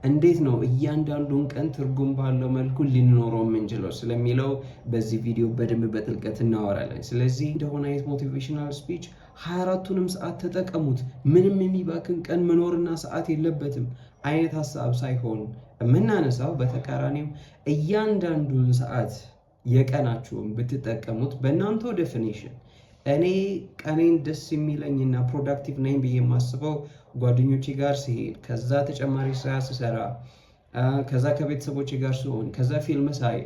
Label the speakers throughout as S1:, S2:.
S1: እንዴት ነው እያንዳንዱን ቀን ትርጉም ባለው መልኩ ልንኖረው የምንችለው ስለሚለው በዚህ ቪዲዮ በደንብ በጥልቀት እናወራለን። ስለዚህ እንደሆነ አይነት ሞቲቬሽናል ስፒች 24ቱንም ሰዓት ተጠቀሙት፣ ምንም የሚባክን ቀን መኖርና ሰዓት የለበትም አይነት ሀሳብ ሳይሆን የምናነሳው በተቃራኒው እያንዳንዱን ሰዓት የቀናችሁን ብትጠቀሙት በእናንተው ዴፊኒሽን እኔ ቀኔን ደስ የሚለኝና ፕሮዳክቲቭ ነኝ ብዬ የማስበው ጓደኞቼ ጋር ሲሄድ፣ ከዛ ተጨማሪ ስራ ስሰራ፣ ከዛ ከቤተሰቦቼ ጋር ሲሆን፣ ከዛ ፊልም ሳይ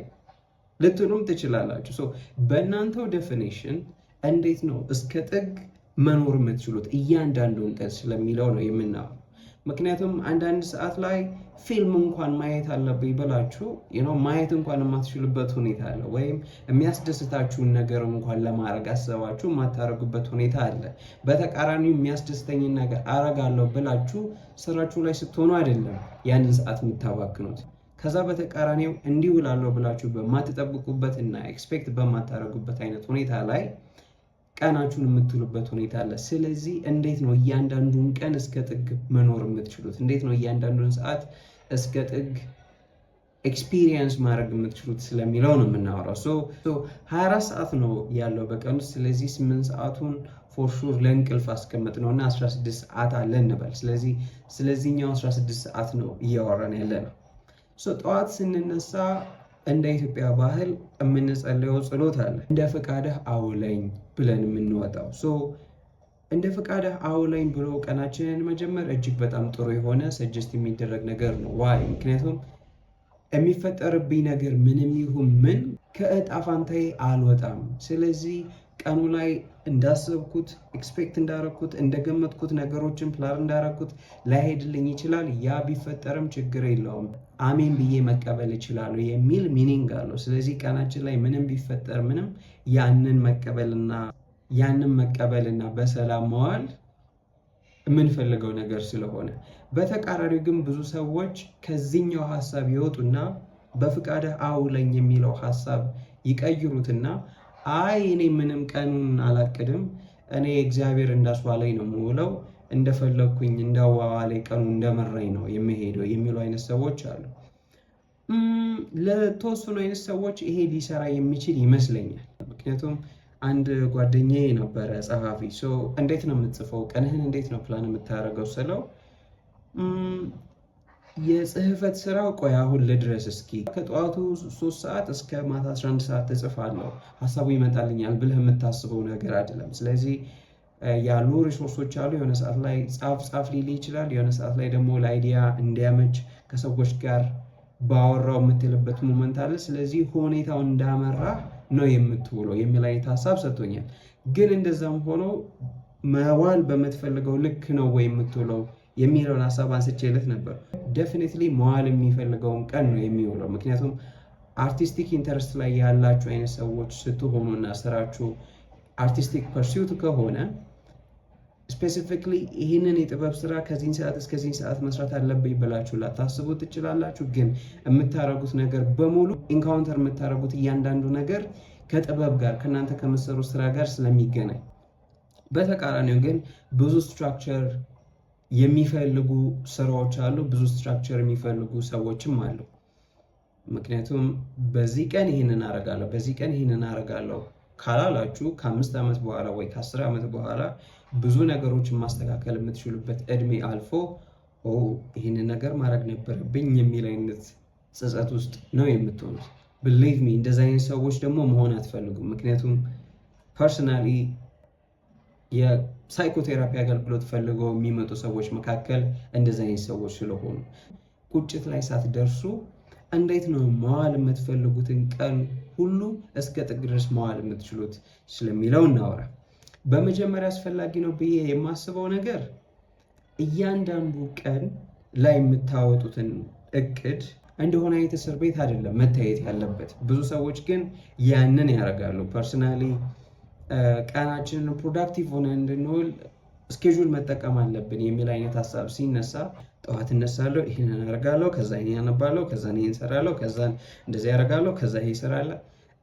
S1: ልትሉም ትችላላችሁ። በእናንተው ዴፊኒሽን እንዴት ነው እስከ ጥግ መኖር የምትችሉት እያንዳንዱን ቀን ስለሚለው ነው የምናየው። ምክንያቱም አንዳንድ ሰዓት ላይ ፊልም እንኳን ማየት አለብኝ ብላችሁ ማየት እንኳን የማትችሉበት ሁኔታ አለ። ወይም የሚያስደስታችሁን ነገር እንኳን ለማድረግ አሰባችሁ የማታደርጉበት ሁኔታ አለ። በተቃራኒው የሚያስደስተኝን ነገር አረጋለሁ ብላችሁ ስራችሁ ላይ ስትሆኑ አይደለም ያንን ሰዓት የምታባክኑት። ከዛ በተቃራኒው እንዲህ ውላለሁ ብላችሁ በማትጠብቁበት እና ኤክስፔክት በማታደርጉበት አይነት ሁኔታ ላይ ቀናችሁን የምትሉበት ሁኔታ አለ። ስለዚህ እንዴት ነው እያንዳንዱን ቀን እስከ ጥግ መኖር የምትችሉት? እንዴት ነው እያንዳንዱን ሰዓት እስከ ጥግ ኤክስፒሪየንስ ማድረግ የምትችሉት ስለሚለው ነው የምናወራው። 24 ሰዓት ነው ያለው በቀን ውስጥ። ስለዚህ 8 ሰዓቱን ፎር ሹር ለእንቅልፍ አስቀምጥ ነው እና 16 ሰዓት አለ እንበል። ስለዚህኛው 16 ሰዓት ነው እያወራን ያለ ነው። ጠዋት ስንነሳ እንደ ኢትዮጵያ ባህል የምንጸልየው ጸሎት አለ። እንደ ፈቃድህ አውለኝ ብለን የምንወጣው። እንደ ፈቃድህ አውለኝ ብሎ ቀናችንን መጀመር እጅግ በጣም ጥሩ የሆነ ሰጀስት የሚደረግ ነገር ነው። ዋይ? ምክንያቱም የሚፈጠርብኝ ነገር ምንም ይሁን ምን ከእጣ ፋንታዬ አልወጣም። ስለዚህ ቀኑ ላይ እንዳሰብኩት ኤክስፔክት እንዳረኩት እንደገመትኩት ነገሮችን ፕላን እንዳረኩት ላይሄድልኝ ይችላል። ያ ቢፈጠርም ችግር የለውም አሜን ብዬ መቀበል እችላለሁ የሚል ሚኒንግ አለው። ስለዚህ ቀናችን ላይ ምንም ቢፈጠር ምንም ያንን መቀበልና በሰላም መዋል የምንፈልገው ነገር ስለሆነ፣ በተቃራኒው ግን ብዙ ሰዎች ከዚህኛው ሀሳብ ይወጡና በፍቃድህ አውለኝ የሚለው ሀሳብ ይቀይሩትና አይ እኔ ምንም ቀኑን አላቅድም፣ እኔ እግዚአብሔር እንዳስዋለኝ ነው የምውለው፣ እንደፈለግኩኝ እንዳዋዋለኝ ቀኑ እንደመራኝ ነው የምሄደው የሚሉ አይነት ሰዎች አሉ። ለተወሰኑ አይነት ሰዎች ይሄ ሊሰራ የሚችል ይመስለኛል። ምክንያቱም አንድ ጓደኛዬ ነበረ ጸሐፊ። እንዴት ነው የምትጽፈው? ቀንህን እንዴት ነው ፕላን የምታደርገው ስለው የጽህፈት ስራው ቆይ አሁን ልድረስ እስኪ ከጠዋቱ 3 ሰዓት እስከ ማታ 11 ሰዓት ተጽፋለሁ ሀሳቡ ይመጣልኛል ብለህ የምታስበው ነገር አይደለም። ስለዚህ ያሉ ሪሶርሶች አሉ። የሆነ ሰዓት ላይ ጻፍ ሊል ይችላል። የሆነ ሰዓት ላይ ደግሞ ለአይዲያ እንዲያመች ከሰዎች ጋር ባወራው የምትልበት ሞመንት አለ። ስለዚህ ሁኔታው እንዳመራ ነው የምትውለው የሚል አይነት ሀሳብ ሰጥቶኛል። ግን እንደዛም ሆኖ መዋል በምትፈልገው ልክ ነው ወይ የምትውለው የሚለውን ሀሳብ አንስቼለት ነበር። ዴፊኒትሊ መዋል የሚፈልገውን ቀን ነው የሚውለው። ምክንያቱም አርቲስቲክ ኢንተረስት ላይ ያላችሁ አይነት ሰዎች ስትሆኑና ስራችሁ አርቲስቲክ ፐርሱት ከሆነ ስፔሲፊክሊ ይህንን የጥበብ ስራ ከዚህን ሰዓት እስከዚህን ሰዓት መስራት አለብኝ ብላችሁ ላታስቡ ትችላላችሁ። ግን የምታደርጉት ነገር በሙሉ ኢንካውንተር የምታደርጉት እያንዳንዱ ነገር ከጥበብ ጋር ከእናንተ ከምትሰሩ ስራ ጋር ስለሚገናኝ፣ በተቃራኒው ግን ብዙ ስትራክቸር የሚፈልጉ ስራዎች አሉ፣ ብዙ ስትራክቸር የሚፈልጉ ሰዎችም አሉ። ምክንያቱም በዚህ ቀን ይህንን አረጋለሁ በዚህ ቀን ይህንን አረጋለሁ ካላላችሁ ከ5 ዓመት በኋላ ወይ ከ10 ዓመት በኋላ ብዙ ነገሮችን ማስተካከል የምትችሉበት እድሜ አልፎ ይህንን ነገር ማድረግ ነበረብኝ የሚል አይነት ጸጸት ውስጥ ነው የምትሆኑት። ብሊቭ ሚ እንደዚህ አይነት ሰዎች ደግሞ መሆን አትፈልጉም። ምክንያቱም ፐርሰናሊ የሳይኮቴራፒ አገልግሎት ፈልገው የሚመጡ ሰዎች መካከል እንደዚህ አይነት ሰዎች ስለሆኑ ቁጭት ላይ ሳትደርሱ እንዴት ነው መዋል የምትፈልጉትን ቀን ሁሉ እስከ ጥግ ድረስ መዋል የምትችሉት ስለሚለው እናወራ። በመጀመሪያ አስፈላጊ ነው ብዬ የማስበው ነገር እያንዳንዱ ቀን ላይ የምታወጡትን እቅድ እንደሆነ አይነት እስር ቤት አይደለም መታየት ያለበት። ብዙ ሰዎች ግን ያንን ያደርጋሉ። ፐርሰናሊ ቀናችንን ፕሮዳክቲቭ ሆነ እንድንውል ስኬጁል መጠቀም አለብን የሚል አይነት ሀሳብ ሲነሳ ጠዋት እነሳለሁ፣ ይሄንን አደርጋለሁ፣ ከዛ ይሄን ያነባለሁ፣ ከዛ ይሄን እሰራለሁ፣ ከዛ እንደዚህ ያደርጋለሁ፣ ከዛ ይሄ እሰራለሁ።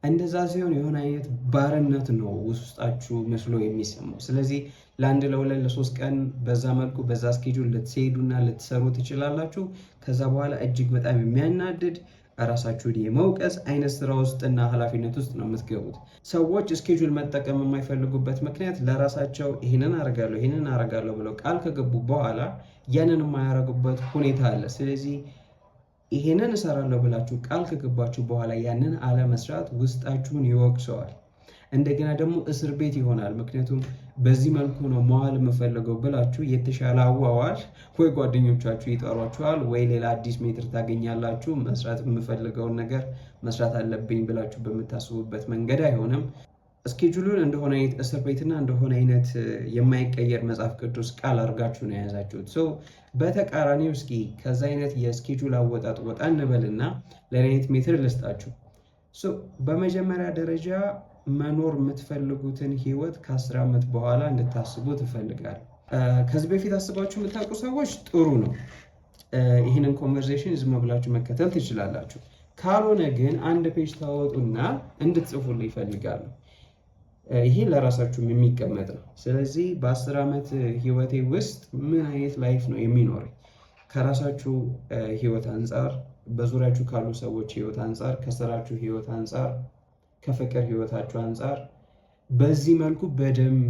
S1: እንደዛ ሲሆን የሆነ አይነት ባርነት ነው ውስጣችሁ መስሎ የሚሰማው። ስለዚህ ለአንድ ለሁለት ለሶስት ቀን በዛ መልኩ በዛ ስኬጁል ልትሄዱና ልትሰሩ ትችላላችሁ። ከዛ በኋላ እጅግ በጣም የሚያናድድ ራሳችሁን የመውቀስ አይነት ስራ ውስጥና ኃላፊነት ውስጥ ነው የምትገቡት። ሰዎች ስኬጁል መጠቀም የማይፈልጉበት ምክንያት ለራሳቸው ይህንን አረጋለሁ ብለው ቃል ከገቡ በኋላ ያንን የማያደርጉበት ሁኔታ አለ። ስለዚህ ይሄንን እሰራለሁ ብላችሁ ቃል ከገባችሁ በኋላ ያንን አለመስራት ውስጣችሁን ይወቅሰዋል። እንደገና ደግሞ እስር ቤት ይሆናል። ምክንያቱም በዚህ መልኩ ነው መዋል የምፈልገው ብላችሁ የተሻለ አዋዋል ወይ ጓደኞቻችሁ ይጠሯችኋል፣ ወይ ሌላ አዲስ ሜትር ታገኛላችሁ። መስራት የምፈልገውን ነገር መስራት አለብኝ ብላችሁ በምታስቡበት መንገድ አይሆንም። ስኬጁሉን እንደሆነ አይነት እስር ቤትና እንደሆነ አይነት የማይቀየር መጽሐፍ ቅዱስ ቃል አድርጋችሁ ነው የያዛችሁት። በተቃራኒው እስኪ ከዛ አይነት የስኬጁል አወጣጥ ወጣ እንበልና ለአይነት ሜትር ልስጣችሁ። በመጀመሪያ ደረጃ መኖር የምትፈልጉትን ህይወት ከ10 ዓመት በኋላ እንድታስቡ ትፈልጋል። ከዚህ በፊት አስባችሁ የምታውቁ ሰዎች ጥሩ ነው። ይህንን ኮንቨርሴሽን ዝም ብላችሁ መከተል ትችላላችሁ። ካልሆነ ግን አንድ ፔጅ ታወጡና እንድትጽፉልኝ ይፈልጋሉ። ይሄ ለራሳችሁም የሚቀመጥ ነው። ስለዚህ በ10 ዓመት ህይወቴ ውስጥ ምን አይነት ላይፍ ነው የሚኖረኝ? ከራሳችሁ ህይወት አንጻር፣ በዙሪያችሁ ካሉ ሰዎች ህይወት አንጻር፣ ከስራችሁ ህይወት አንጻር፣ ከፍቅር ህይወታችሁ አንጻር በዚህ መልኩ በደንብ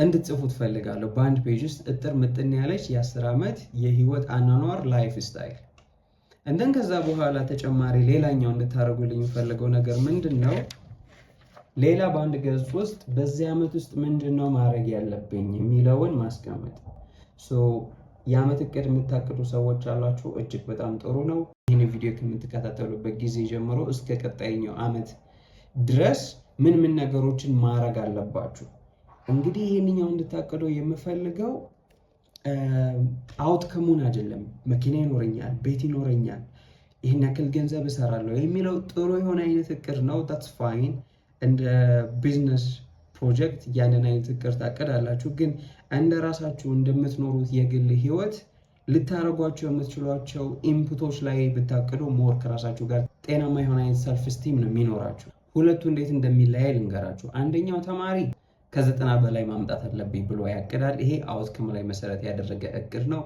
S1: እንድትጽፉ ትፈልጋለሁ። በአንድ ፔጅ ውስጥ እጥር ምጥን ያለች የ10 ዓመት የህይወት አኗኗር ላይፍ ስታይል። እንደን ከዛ በኋላ ተጨማሪ ሌላኛው እንድታደርጉልኝ የምፈልገው ነገር ምንድን ነው? ሌላ በአንድ ገጽ ውስጥ በዚህ ዓመት ውስጥ ምንድነው ማድረግ ያለብኝ የሚለውን ማስቀመጥ። የዓመት እቅድ የምታቅዱ ሰዎች አላችሁ፣ እጅግ በጣም ጥሩ ነው። ይህን ቪዲዮ ከምትከታተሉበት ጊዜ ጀምሮ እስከ ቀጣይኛው ዓመት ድረስ ምን ነገሮችን ማድረግ አለባችሁ? እንግዲህ ይህንኛው እንድታቅደው የምፈልገው አውትከሙን አይደለም። መኪና ይኖረኛል፣ ቤት ይኖረኛል፣ ይህን ያክል ገንዘብ እሰራለሁ የሚለው ጥሩ የሆነ አይነት እቅድ ነው። ታትስ ፋይን። እንደ ቢዝነስ ፕሮጀክት ያንን አይነት እቅድ ታቅዳላችሁ። ግን እንደ ራሳችሁ እንደምትኖሩት የግል ህይወት ልታደርጓቸው የምትችሏቸው ኢንፑቶች ላይ ብታቅዱ ሞር ከራሳችሁ ጋር ጤናማ የሆነ አይነት ሰልፍ ስቲም ነው የሚኖራችሁ። ሁለቱ እንዴት እንደሚለያይ ልንገራችሁ። አንደኛው ተማሪ ከ90 በላይ ማምጣት አለብኝ ብሎ ያቅዳል። ይሄ አውትከም ላይ መሰረት ያደረገ እቅድ ነው።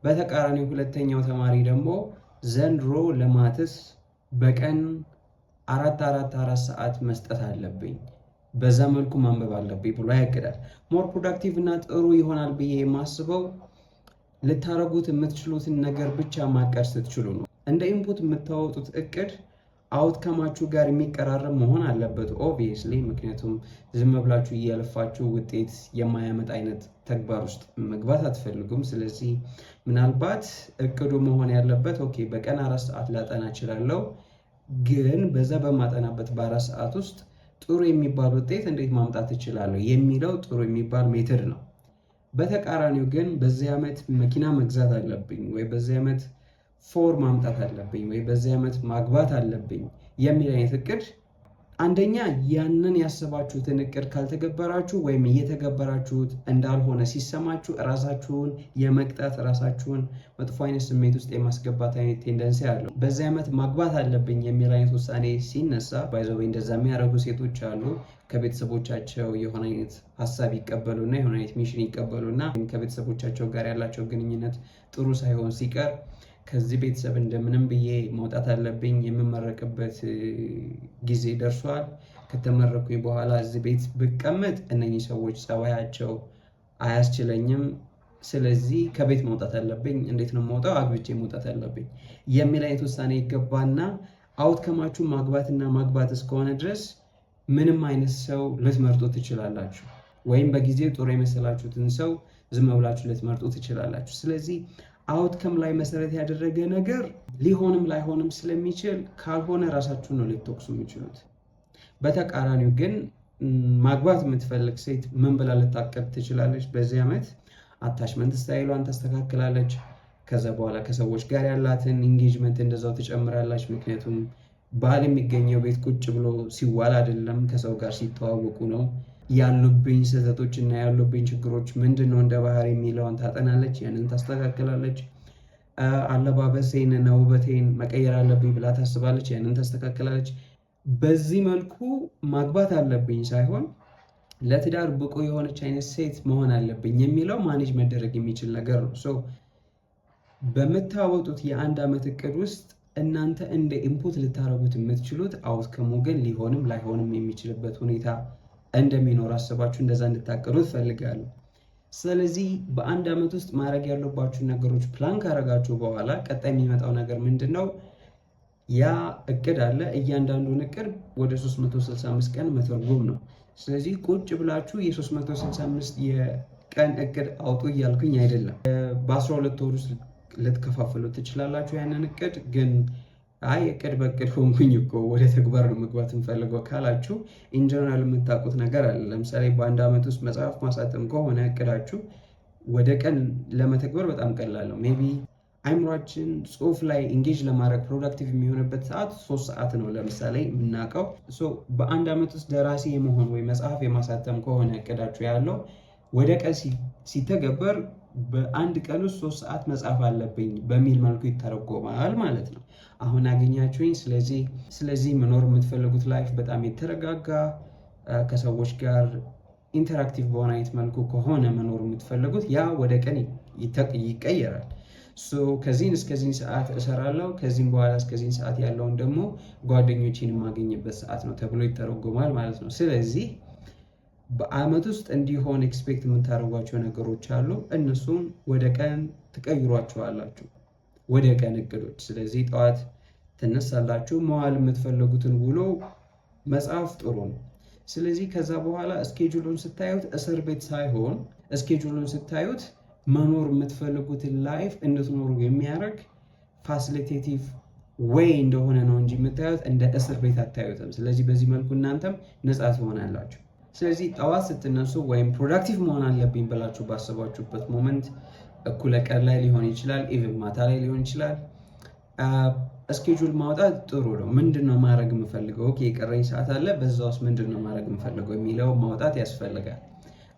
S1: በተቃራኒው ሁለተኛው ተማሪ ደግሞ ዘንድሮ ለማትስ በቀን 4 ሰዓት መስጠት አለብኝ፣ በዛ መልኩ ማንበብ አለብኝ ብሎ ያቅዳል። ሞር ፕሮዳክቲቭ እና ጥሩ ይሆናል ብዬ የማስበው ልታረጉት የምትችሉትን ነገር ብቻ ማቀድ ስትችሉ ነው። እንደ ኢንፑት የምታወጡት እቅድ አውትከማችሁ ጋር የሚቀራረብ መሆን አለበት ኦብቪየስሊ። ምክንያቱም ዝም ብላችሁ እያለፋችሁ ውጤት የማያመጣ አይነት ተግባር ውስጥ መግባት አትፈልጉም። ስለዚህ ምናልባት እቅዱ መሆን ያለበት ኦኬ፣ በቀን 4 ሰዓት ላጠና እችላለሁ፣ ግን በዛ በማጠናበት በ4 ሰዓት ውስጥ ጥሩ የሚባል ውጤት እንዴት ማምጣት እችላለሁ የሚለው ጥሩ የሚባል ሜትድ ነው። በተቃራኒው ግን በዚህ ዓመት መኪና መግዛት አለብኝ ወይ በዚህ ዓመት ፎር ማምጣት አለብኝ ወይ በዚህ ዓመት ማግባት አለብኝ የሚል አይነት እቅድ፣ አንደኛ ያንን ያሰባችሁትን እቅድ ካልተገበራችሁ ወይም እየተገበራችሁት እንዳልሆነ ሲሰማችሁ ራሳችሁን የመቅጣት ራሳችሁን መጥፎ አይነት ስሜት ውስጥ የማስገባት አይነት ቴንደንሲ አለው። በዚህ ዓመት ማግባት አለብኝ የሚል አይነት ውሳኔ ሲነሳ ባይዘው እንደዛ የሚያደርጉ ሴቶች አሉ። ከቤተሰቦቻቸው የሆነ አይነት ሀሳብ ይቀበሉና የሆነ አይነት ሚሽን ይቀበሉና ከቤተሰቦቻቸው ጋር ያላቸው ግንኙነት ጥሩ ሳይሆን ሲቀር ከዚህ ቤተሰብ እንደምንም ብዬ መውጣት አለብኝ፣ የምመረቅበት ጊዜ ደርሷል፣ ከተመረኩኝ በኋላ እዚህ ቤት ብቀመጥ እነኚህ ሰዎች ጸባያቸው አያስችለኝም፣ ስለዚህ ከቤት መውጣት አለብኝ። እንዴት ነው መውጣው? አግብቼ መውጣት አለብኝ የሚል አይነት ውሳኔ ይገባና አውትከማችሁ ማግባትና ማግባት እስከሆነ ድረስ ምንም አይነት ሰው ልትመርጡ ትችላላችሁ፣ ወይም በጊዜ ጥሩ የመሰላችሁትን ሰው ዝም ብላችሁ ልትመርጡ ትችላላችሁ። ስለዚህ አውትከም ላይ መሰረት ያደረገ ነገር ሊሆንም ላይሆንም ስለሚችል ካልሆነ ራሳችሁ ነው ልትወቅሱ የሚችሉት። በተቃራኒው ግን ማግባት የምትፈልግ ሴት ምን ብላ ልታቀድ ትችላለች? በዚህ ዓመት አታችመንት ስታይሏን ታስተካክላለች። ከዛ በኋላ ከሰዎች ጋር ያላትን ኢንጌጅመንት እንደዛው ትጨምራለች። ምክንያቱም ባል የሚገኘው ቤት ቁጭ ብሎ ሲዋል አይደለም፣ ከሰው ጋር ሲተዋወቁ ነው። ያሉብኝ ስህተቶች እና ያሉብኝ ችግሮች ምንድን ነው እንደ ባህሪ የሚለውን ታጠናለች፣ ያንን ታስተካክላለች። አለባበሴን እና ውበቴን መቀየር አለብኝ ብላ ታስባለች፣ ያንን ታስተካክላለች። በዚህ መልኩ ማግባት አለብኝ ሳይሆን ለትዳር ብቁ የሆነች አይነት ሴት መሆን አለብኝ የሚለው ማኔጅ መደረግ የሚችል ነገር ነው። በምታወጡት የአንድ ዓመት እቅድ ውስጥ እናንተ እንደ ኢንፑት ልታረጉት የምትችሉት አውትከሙ ግን ሊሆንም ላይሆንም የሚችልበት ሁኔታ እንደሚኖር አስባችሁ እንደዛ እንድታቀዱ ትፈልጋለሁ። ስለዚህ በአንድ ዓመት ውስጥ ማድረግ ያለባችሁ ነገሮች ፕላን ካረጋችሁ በኋላ ቀጣይ የሚመጣው ነገር ምንድን ነው? ያ እቅድ አለ። እያንዳንዱን እቅድ ወደ 365 ቀን መተርጎም ነው። ስለዚህ ቁጭ ብላችሁ የ365 የቀን እቅድ አውጡ እያልኩኝ አይደለም። በ12 ወር ውስጥ ልትከፋፍሉ ትችላላችሁ ያንን እቅድ። ግን አይ እቅድ በእቅድ ሆንኩኝ እኮ ወደ ተግባር ነው መግባት እንፈልገው ካላችሁ ኢንጀነራል የምታውቁት ነገር አለ። ለምሳሌ በአንድ ዓመት ውስጥ መጽሐፍ ማሳተም ከሆነ እቅዳችሁ ወደ ቀን ለመተግበር በጣም ቀላል ነው። ሜይ ቢ አይምሯችን ጽሁፍ ላይ ኢንጌጅ ለማድረግ ፕሮዳክቲቭ የሚሆንበት ሰዓት 3 ሰዓት ነው ለምሳሌ የምናውቀው። በአንድ ዓመት ውስጥ ደራሲ የመሆን ወይ መጽሐፍ የማሳተም ከሆነ እቅዳችሁ ያለው ወደ ቀን ሲተገበር በአንድ ቀን ውስጥ 3 ሰዓት መጽሐፍ አለብኝ በሚል መልኩ ይተረጎማል ማለት ነው። አሁን አገኛችሁኝ። ስለዚህ መኖር የምትፈልጉት ላይፍ በጣም የተረጋጋ ከሰዎች ጋር ኢንተራክቲቭ በሆነ አይነት መልኩ ከሆነ መኖር የምትፈልጉት ያ ወደ ቀን ይቀየራል። ከዚህን እስከዚህን ሰዓት እሰራለሁ፣ ከዚህም በኋላ እስከዚህን ሰዓት ያለውን ደግሞ ጓደኞችን የማገኝበት ሰዓት ነው ተብሎ ይተረጎማል ማለት ነው። ስለዚህ በአመት ውስጥ እንዲሆን ኤክስፔክት የምታደርጓቸው ነገሮች አሉ። እነሱም ወደ ቀን ትቀይሯቸዋላችሁ፣ ወደ ቀን እቅዶች። ስለዚህ ጠዋት ትነሳላችሁ፣ መዋል የምትፈልጉትን ውሎ መጽሐፍ ጥሩ ነው። ስለዚህ ከዛ በኋላ እስኬጁሉን ስታዩት እስር ቤት ሳይሆን እስኬጁሉን ስታዩት መኖር የምትፈልጉትን ላይፍ እንድትኖሩ የሚያደርግ ፋሲሊቴቲቭ ዌይ እንደሆነ ነው እንጂ የምታዩት እንደ እስር ቤት አታዩትም። ስለዚህ በዚህ መልኩ እናንተም ነፃ ትሆናላችሁ። ስለዚህ ጠዋት ስትነሱ ወይም ፕሮዳክቲቭ መሆን አለብኝ ብላችሁ ባሰባችሁበት ሞመንት እኩለ ቀን ላይ ሊሆን ይችላል፣ ኢቭን ማታ ላይ ሊሆን ይችላል። እስኬጁል ማውጣት ጥሩ ነው። ምንድን ነው ማድረግ የምፈልገው? ኦኬ የቀረኝ ሰዓት አለ፣ በዛ ውስጥ ምንድን ነው ማድረግ የምፈልገው የሚለው ማውጣት ያስፈልጋል።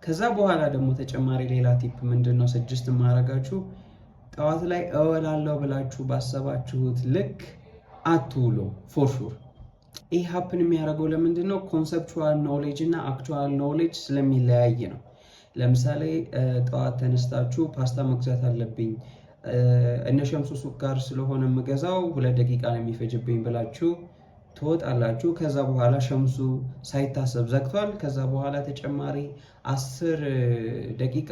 S1: ከዛ በኋላ ደግሞ ተጨማሪ ሌላ ቲፕ ምንድን ነው ሰጀስት ማድረጋችሁ፣ ጠዋት ላይ እወላለሁ ብላችሁ ባሰባችሁት ልክ አትውሉ። ፎር ሹር ይህ ሀፕን የሚያደርገው ለምንድን ነው? ኮንሰፕቹዋል ኖሌጅ እና አክቹዋል ኖሌጅ ስለሚለያይ ነው። ለምሳሌ ጠዋት ተነስታችሁ ፓስታ መግዛት አለብኝ እነ ሸምሱ ሱቅ ጋር ስለሆነ የምገዛው 2 ደቂቃ ነው የሚፈጅብኝ ብላችሁ ትወጣላችሁ። ከዛ በኋላ ሸምሱ ሳይታሰብ ዘግቷል። ከዛ በኋላ ተጨማሪ 10 ደቂቃ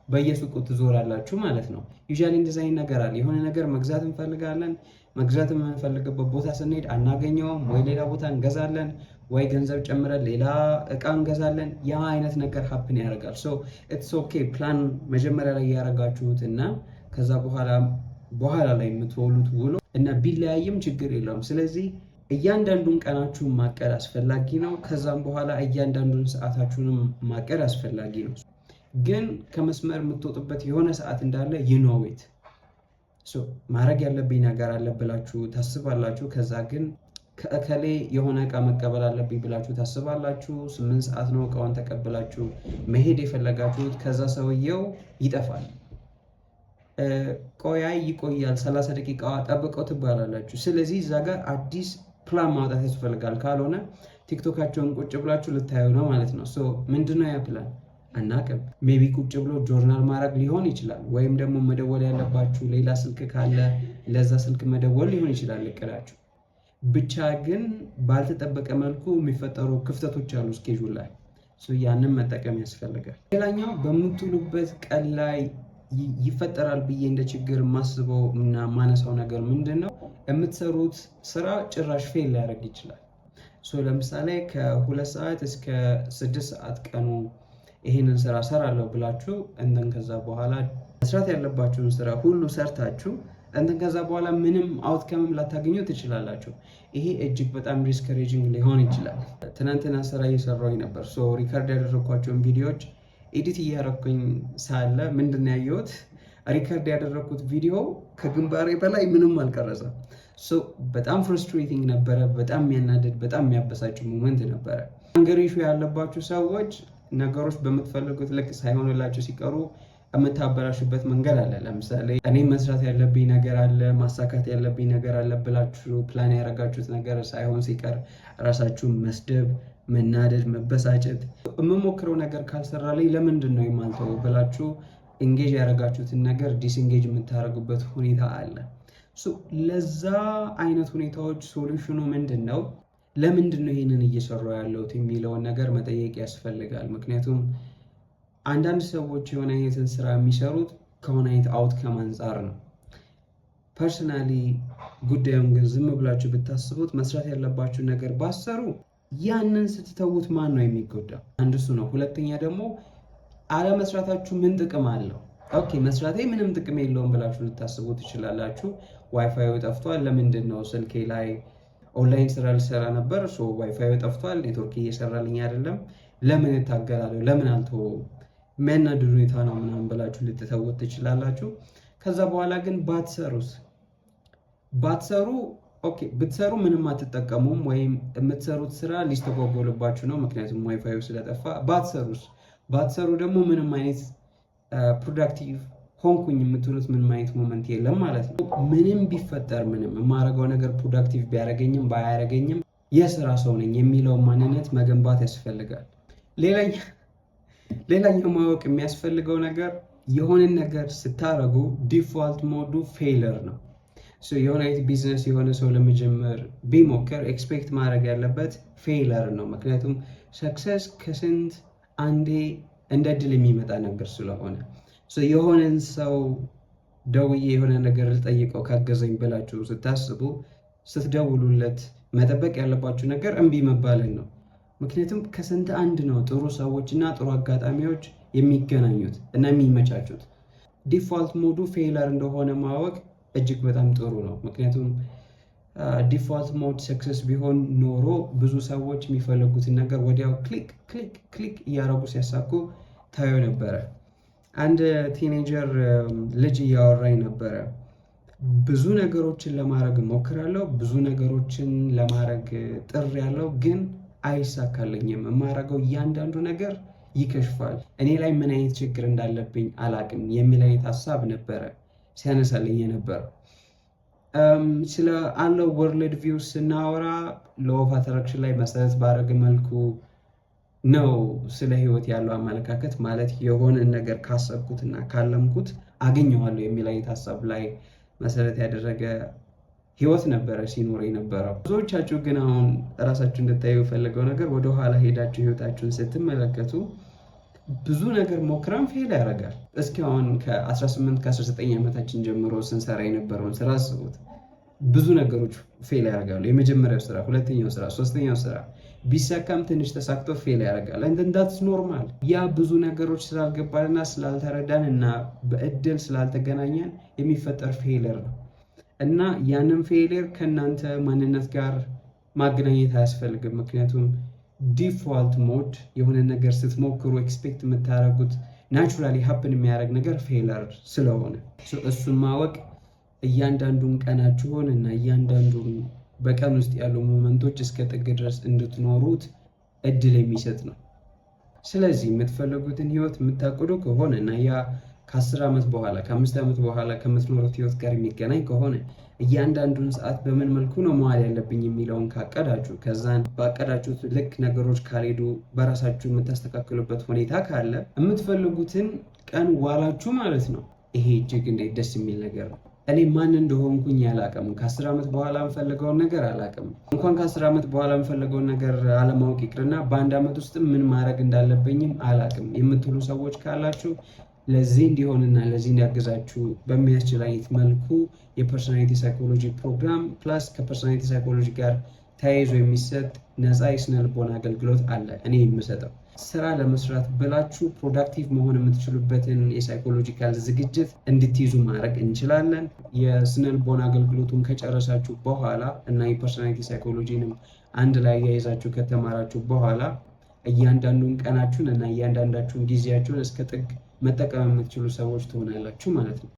S1: በየሱቁ ትዞራላችሁ ማለት ነው። ዩዥዋሊ እንደዚህ አይነት ነገር አለ። የሆነ ነገር መግዛት እንፈልጋለን። መግዛት የምንፈልግበት ቦታ ስንሄድ አናገኘውም፣ ወይ ሌላ ቦታ እንገዛለን፣ ወይ ገንዘብ ጨምረን ሌላ እቃ እንገዛለን። ያ አይነት ነገር ሀፕን ያደርጋል። ኢትስ ኦኬ ፕላን መጀመሪያ ላይ ያደረጋችሁት እና ከዛ በኋላ ላይ የምትውሉት ውሎ እና ቢለያይም ችግር የለውም። ስለዚህ እያንዳንዱን ቀናችሁን ማቀድ አስፈላጊ ነው። ከዛም በኋላ እያንዳንዱን ሰዓታችሁንም ማቀድ አስፈላጊ ነው። ግን ከመስመር የምትወጡበት የሆነ ሰዓት እንዳለ ይኖዌት ማድረግ ያለብኝ ነገር አለ ብላችሁ ታስባላችሁ። ከዛ ግን ከእከሌ የሆነ እቃ መቀበል አለብኝ ብላችሁ ታስባላችሁ። 8 ሰዓት ነው እቃውን ተቀብላችሁ መሄድ የፈለጋችሁት። ከዛ ሰውየው ይጠፋል። ቆያይ ይቆያል፣ 30 ደቂቃ ጠብቀው ትባላላችሁ። ስለዚህ እዛ ጋር አዲስ ፕላን ማውጣት ያስፈልጋል። ካልሆነ ቲክቶካቸውን ቁጭ ብላችሁ ልታዩ ነው ማለት ነው። ምንድነው ያ ፕላን አናቅም። ሜቢ ቁጭ ብሎ ጆርናል ማድረግ ሊሆን ይችላል። ወይም ደግሞ መደወል ያለባችሁ ሌላ ስልክ ካለ ለዛ ስልክ መደወል ሊሆን ይችላል እቅዳችሁ። ብቻ ግን ባልተጠበቀ መልኩ የሚፈጠሩ ክፍተቶች አሉ ስኬጁል ላይ፣ ያንን መጠቀም ያስፈልጋል። ሌላኛው በምትውሉበት ቀን ላይ ይፈጠራል ብዬ እንደ ችግር የማስበው እና ማነሳው ነገር ምንድን ነው? የምትሰሩት ስራ ጭራሽ ፌል ሊያደርግ ይችላል። ለምሳሌ ከ2 ሰዓት እስከ 6 ሰዓት ቀኑ ይህንን ስራ ሰራለሁ ብላችሁ እንትን ከዛ በኋላ መስራት ያለባችሁን ስራ ሁሉ ሰርታችሁ እንትን ከዛ በኋላ ምንም አውትከምም ላታገኙ ትችላላችሁ። ይሄ እጅግ በጣም ዲስከሬጂንግ ሊሆን ይችላል። ትናንትና ስራ እየሰራሁኝ ነበር። ሪከርድ ያደረግኳቸውን ቪዲዮዎች ኤዲት እያደረኩኝ ሳለ ምንድን ነው ያየሁት? ሪከርድ ያደረግኩት ቪዲዮ ከግንባሬ በላይ ምንም አልቀረጸም። በጣም ፍሩስትሬቲንግ ነበረ። በጣም የሚያናደድ በጣም የሚያበሳጭ ሞመንት ነበረ። አንገር ኢሹ ያለባችሁ ሰዎች ነገሮች በምትፈልጉት ልክ ሳይሆንላችሁ ሲቀሩ የምታበላሹበት መንገድ አለ። ለምሳሌ እኔ መስራት ያለብኝ ነገር አለ፣ ማሳካት ያለብኝ ነገር አለ ብላችሁ ፕላን ያደረጋችሁት ነገር ሳይሆን ሲቀር ራሳችሁን መስደብ፣ መናደድ፣ መበሳጨት፣ የምሞክረው ነገር ካልሰራልኝ ለምንድን ነው የማልተው ብላችሁ ኢንጌጅ ያደረጋችሁትን ነገር ዲስኢንጌጅ የምታደርጉበት ሁኔታ አለ። ለዛ አይነት ሁኔታዎች ሶሉሽኑ ምንድን ነው? ለምንድን ነው ይህንን እየሰራው ያለሁት የሚለውን ነገር መጠየቅ ያስፈልጋል። ምክንያቱም አንዳንድ ሰዎች የሆነ አይነትን ስራ የሚሰሩት ከሆነ አይነት አውትካም አንጻር ነው። ፐርሰናሊ ጉዳዩን ግን ዝም ብላችሁ ብታስቡት መስራት ያለባችሁ ነገር ባሰሩ ያንን ስትተዉት ማን ነው የሚጎዳው? አንድ እሱ ነው። ሁለተኛ ደግሞ አለመስራታችሁ ምን ጥቅም አለው? ኦኬ መስራቴ ምንም ጥቅም የለውም ብላችሁ ልታስቡ ትችላላችሁ። ዋይፋዩ ጠፍቷል፣ ለምንድን ነው ስልኬ ላይ ኦንላይን ስራ ልሰራ ነበር፣ ዋይፋዩ ጠፍቷል፣ ኔትወርክ እየሰራልኝ አይደለም፣ ለምን እታገላለሁ፣ ለምን አልተወውም፣ የሚያናድድ ሁኔታ ነው ምናምን ብላችሁ ልትተውት ትችላላችሁ። ከዛ በኋላ ግን ባትሰሩ ኦኬ ብትሰሩ ምንም አትጠቀሙም፣ ወይም የምትሰሩት ስራ ሊስተጓጎልባችሁ ነው ምክንያቱም ዋይፋዩ ስለጠፋ። ባትሰሩ ደግሞ ምንም አይነት ፕሮዳክቲቭ ሆንኩኝ የምትሉት ምንም አይነት ሞመንት የለም ማለት ነው። ምንም ቢፈጠር ምንም የማደርገው ነገር ፕሮዳክቲቭ ቢያደርገኝም ባያደርገኝም የስራ ሰው ነኝ የሚለውን ማንነት መገንባት ያስፈልጋል። ሌላኛው ማወቅ የሚያስፈልገው ነገር የሆነን ነገር ስታደርጉ ዲፋልት ሞዱ ፌለር ነው። የሆነ አይነት ቢዝነስ የሆነ ሰው ለመጀመር ቢሞክር ኤክስፔክት ማድረግ ያለበት ፌለር ነው። ምክንያቱም ሰክሰስ ከስንት አንዴ እንደ ድል የሚመጣ ነገር ስለሆነ የሆነን ሰው ደውዬ የሆነ ነገር ልጠይቀው ካገዘኝ ብላችሁ ስታስቡ ስትደውሉለት መጠበቅ ያለባችሁ ነገር እምቢ መባልን ነው። ምክንያቱም ከስንት አንድ ነው ጥሩ ሰዎች እና ጥሩ አጋጣሚዎች የሚገናኙት እና የሚመቻቹት። ዲፋልት ሞዱ ፌለር እንደሆነ ማወቅ እጅግ በጣም ጥሩ ነው። ምክንያቱም ዲፋልት ሞድ ሰክሰስ ቢሆን ኖሮ ብዙ ሰዎች የሚፈልጉትን ነገር ወዲያው ክሊክ እያደረጉ ሲያሳኩ ታዩ ነበረ። አንድ ቲኔጀር ልጅ እያወራኝ ነበረ። ብዙ ነገሮችን ለማድረግ እሞክራለሁ፣ ብዙ ነገሮችን ለማድረግ ጥሬያለሁ፣ ግን አይሳካልኝም። የማደርገው እያንዳንዱ ነገር ይከሽፋል። እኔ ላይ ምን አይነት ችግር እንዳለብኝ አላቅም የሚል አይነት ሀሳብ ነበረ ሲያነሳልኝ የነበረው። ስለ አለው ወርልድ ቪው ስናወራ ሎው ኦፍ አትራክሽን ላይ መሰረት ባደረገ መልኩ ነው ስለ ህይወት ያለው አመለካከት። ማለት የሆነን ነገር ካሰብኩትና ካለምኩት አገኘዋለሁ የሚል አይነት ሀሳብ ላይ መሰረት ያደረገ ህይወት ነበረ ሲኖር የነበረው። ብዙዎቻችሁ ግን አሁን እራሳችሁ እንድታዩ የፈለገው ነገር ወደኋላ ሄዳችሁ ህይወታችሁን ስትመለከቱ ብዙ ነገር ሞክረን ፌል ያደርጋል። እስኪ አሁን ከ18 ከ19 ዓመታችን ጀምሮ ስንሰራ የነበረውን ስራ አስቡት። ብዙ ነገሮች ፌል ያደርጋሉ። የመጀመሪያው ስራ፣ ሁለተኛው ስራ፣ ሶስተኛው ስራ ቢሳካም ትንሽ ተሳክቶ ፌል ያደርጋል። እንዳትስ ኖርማል። ያ ብዙ ነገሮች ስላልገባንና ስላልተረዳን እና በእድል ስላልተገናኘን የሚፈጠር ፌለር ነው እና ያንን ፌለር ከእናንተ ማንነት ጋር ማገናኘት አያስፈልግም። ምክንያቱም ዲፋልት ሞድ የሆነ ነገር ስትሞክሩ ኤክስፔክት የምታደርጉት ናቹራሊ ሀፕን የሚያደርግ ነገር ፌለር ስለሆነ እሱን ማወቅ እያንዳንዱን ቀናችሁን እና እያንዳንዱን በቀን ውስጥ ያሉ ሞመንቶች እስከ ጥግ ድረስ እንድትኖሩት እድል የሚሰጥ ነው። ስለዚህ የምትፈልጉትን ህይወት የምታቅዱ ከሆነ እና ያ ከ10 ዓመት በኋላ ከ5 ዓመት በኋላ ከምትኖሩት ህይወት ጋር የሚገናኝ ከሆነ እያንዳንዱን ሰዓት በምን መልኩ ነው መዋል ያለብኝ የሚለውን ካቀዳችሁ፣ ከዛን ባቀዳችሁት ልክ ነገሮች ካልሄዱ በራሳችሁ የምታስተካክሉበት ሁኔታ ካለ የምትፈልጉትን ቀን ዋላችሁ ማለት ነው። ይሄ እጅግ እንዴት ደስ የሚል ነገር ነው። እኔ ማን እንደሆንኩኝ አላቅም። ከ10 ዓመት በኋላ የምፈልገውን ነገር አላቅም። እንኳን ከ10 ዓመት በኋላ የምፈልገውን ነገር አለማወቅ ይቅርና በአንድ ዓመት ውስጥ ምን ማድረግ እንዳለብኝም አላቅም የምትሉ ሰዎች ካላችሁ ለዚህ እንዲሆንና ለዚህ እንዲያግዛችሁ በሚያስችል አይነት መልኩ የፐርሶናሊቲ ሳይኮሎጂ ፕሮግራም ፕላስ ከፐርሶናሊቲ ሳይኮሎጂ ጋር ተያይዞ የሚሰጥ ነፃ የስነ ልቦና አገልግሎት አለ እኔ የምሰጠው። ስራ ለመስራት ብላችሁ ፕሮዳክቲቭ መሆን የምትችሉበትን የሳይኮሎጂካል ዝግጅት እንድትይዙ ማድረግ እንችላለን። የስነ ልቦና አገልግሎቱን ከጨረሳችሁ በኋላ እና የፐርሶናሊቲ ሳይኮሎጂንም አንድ ላይ ያይዛችሁ ከተማራችሁ በኋላ እያንዳንዱን ቀናችሁን እና እያንዳንዳችሁን ጊዜያችሁን እስከ ጥግ መጠቀም የምትችሉ ሰዎች ትሆናላችሁ ማለት ነው።